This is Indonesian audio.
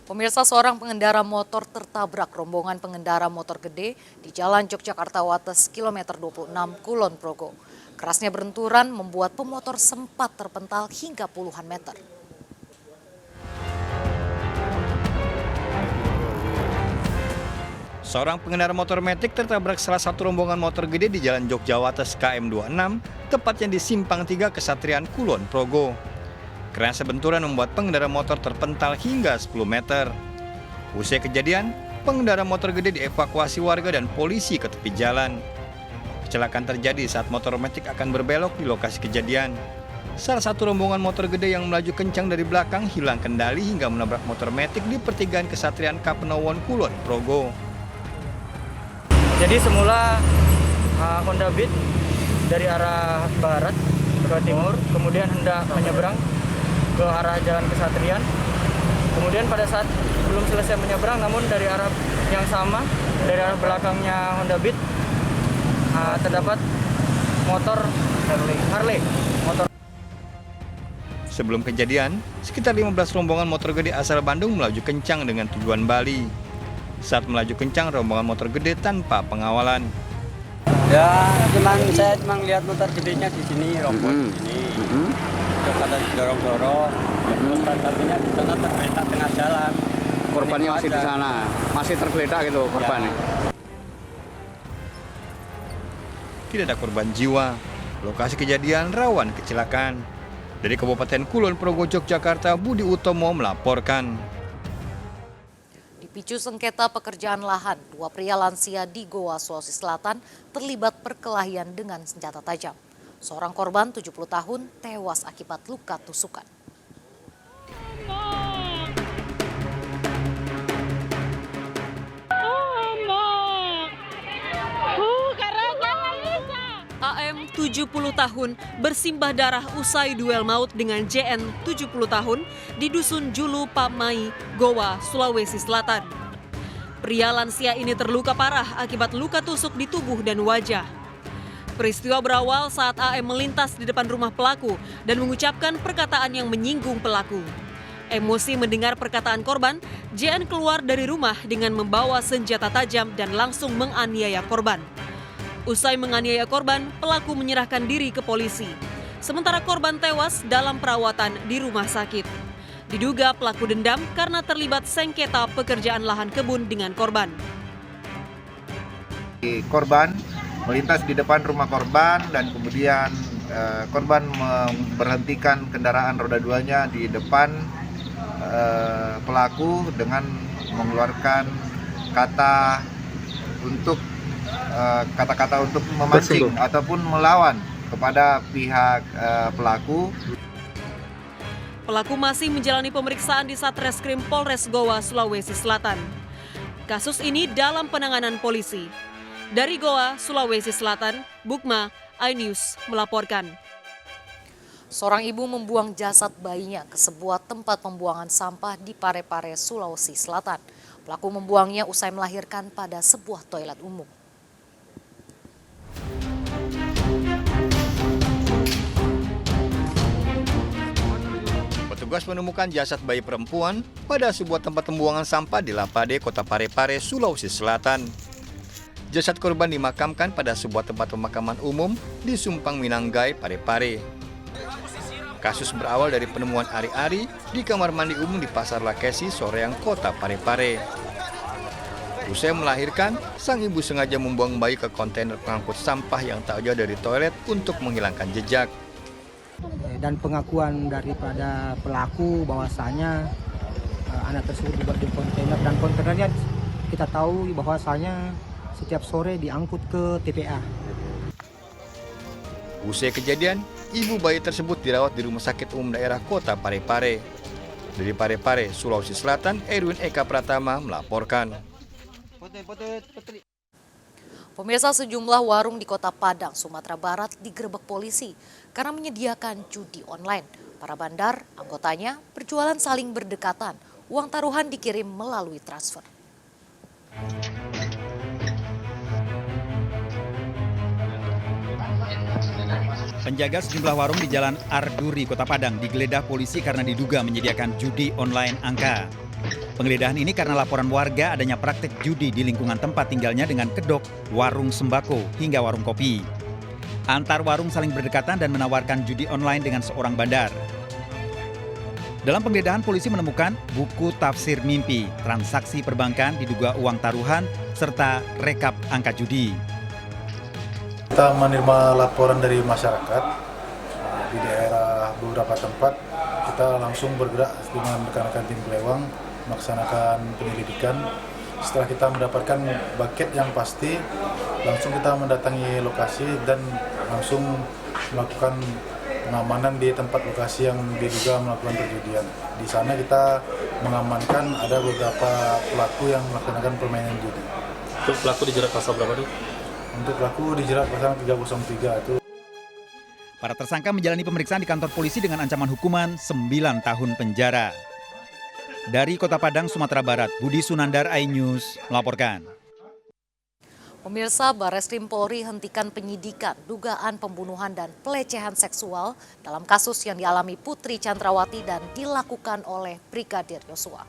Pemirsa, seorang pengendara motor tertabrak rombongan pengendara motor gede di Jalan Yogyakarta-Wates kilometer 26 Kulon Progo. Kerasnya benturan membuat pemotor sempat terpental hingga puluhan meter. Seorang pengendara motor metik tertabrak salah satu rombongan motor gede di Jalan Yogyakarta KM 26, tepatnya di Simpang 3 Kesatrian Kulon Progo. Kerasnya benturan membuat pengendara motor terpental hingga 10 meter. Usai kejadian, pengendara motor gede dievakuasi warga dan polisi ke tepi jalan. Kecelakaan terjadi saat motor metik akan berbelok di lokasi kejadian. Salah satu rombongan motor gede yang melaju kencang dari belakang hilang kendali hingga menabrak motor metik di pertigaan Kesatrian Kapenowon Kulon Progo. Jadi semula Honda Beat dari arah barat ke timur, kemudian hendak menyeberang ke arah Jalan Kesatrian. Kemudian pada saat belum selesai menyeberang, namun dari arah yang sama, dari arah belakangnya Honda Beat, terdapat motor Harley. Sebelum kejadian, sekitar 15 rombongan motor gede asal Bandung melaju kencang dengan tujuan Bali. Saat melaju kencang, rombongan motor gede tanpa pengawalan. Ya, saya cuma lihat motor gedenya di sini, robot di sini. Terus ada dorong-dorong, terus satunya di sana tergeletak tengah jalan. Korbannya masih di sana, masih tergeletak gitu korbannya. Tidak ada korban jiwa. Lokasi kejadian rawan kecelakaan. Dari Kabupaten Kulon Progo, Yogyakarta, Budi Utomo melaporkan. Dipicu sengketa pekerjaan lahan, dua pria lansia di Goa, Sulawesi Selatan terlibat perkelahian dengan senjata tajam. Seorang korban 70 tahun tewas akibat luka tusukan. AM 70 tahun bersimbah darah usai duel maut dengan JN 70 tahun di Dusun Julu Pamai, Goa, Sulawesi Selatan. Pria lansia ini terluka parah akibat luka tusuk di tubuh dan wajah. Peristiwa berawal saat AM melintas di depan rumah pelaku dan mengucapkan perkataan yang menyinggung pelaku. Emosi mendengar perkataan korban, JN keluar dari rumah dengan membawa senjata tajam dan langsung menganiaya korban. Usai menganiaya korban, pelaku menyerahkan diri ke polisi. Sementara korban tewas dalam perawatan di rumah sakit. Diduga pelaku dendam karena terlibat sengketa pekerjaan lahan kebun dengan korban. Korban melintas di depan rumah korban dan kemudian korban memberhentikan kendaraan roda duanya di depan pelaku dengan mengeluarkan kata-kata untuk memancing ataupun melawan kepada pihak pelaku. Pelaku masih menjalani pemeriksaan di Satreskrim Polres Goa, Sulawesi Selatan. Kasus ini dalam penanganan polisi. Dari Goa, Sulawesi Selatan, Bukma, iNews melaporkan. Seorang ibu membuang jasad bayinya ke sebuah tempat pembuangan sampah di Parepare, Sulawesi Selatan. Pelaku membuangnya usai melahirkan pada sebuah toilet umum. Petugas menemukan jasad bayi perempuan pada sebuah tempat pembuangan sampah di Lapade, Kota Parepare, Sulawesi Selatan. Jasad korban dimakamkan pada sebuah tempat pemakaman umum di Sumpang Minanggai, Parepare. Kasus berawal dari penemuan ari-ari di kamar mandi umum di Pasar Lakesi, Soreang, Kota Parepare. Usai melahirkan, sang ibu sengaja membuang bayi ke kontainer pengangkut sampah yang tak jauh dari toilet untuk menghilangkan jejak. Dan pengakuan daripada pelaku bahwasanya anak tersebut dibuat di kontainer, dan kontainernya kita tahu bahwasanya setiap sore diangkut ke TPA. Usai kejadian, ibu bayi tersebut dirawat di Rumah Sakit Umum Daerah Kota Parepare. Dari Parepare, Sulawesi Selatan, Erwin Eka Pratama melaporkan. Pemirsa, sejumlah warung di Kota Padang, Sumatera Barat digerebek polisi karena menyediakan judi online. Para bandar, anggotanya berjualan saling berdekatan. Uang taruhan dikirim melalui transfer. Penjaga sejumlah warung di Jalan Arduri, Kota Padang digeledah polisi karena diduga menyediakan judi online angka. Penggeledahan ini karena laporan warga adanya praktek judi di lingkungan tempat tinggalnya dengan kedok, warung sembako, hingga warung kopi. Antar warung saling berdekatan dan menawarkan judi online dengan seorang bandar. Dalam penggeledahan, polisi menemukan buku tafsir mimpi, transaksi perbankan diduga uang taruhan, serta rekap angka judi. Kita menerima laporan dari masyarakat di daerah beberapa tempat. Kita langsung bergerak dengan rekan-rekan tim Pelewang melaksanakan penyelidikan. Setelah kita mendapatkan buket yang pasti, langsung kita mendatangi lokasi dan langsung melakukan pengamanan di tempat lokasi yang diduga melakukan perjudian. Di sana kita mengamankan ada beberapa pelaku yang melaksanakan permainan judi. Untuk pelaku dijerat pasal berapa tuh? Untuk pelaku dijerat pasal 303 itu. Para tersangka menjalani pemeriksaan di kantor polisi dengan ancaman hukuman 9 tahun penjara. Dari Kota Padang, Sumatera Barat, Budi Sunandar, iNews melaporkan. Pemirsa, Barreskrim Polri hentikan penyidikan dugaan pembunuhan dan pelecehan seksual dalam kasus yang dialami Putri Chandrawati dan dilakukan oleh Brigadir Yosua.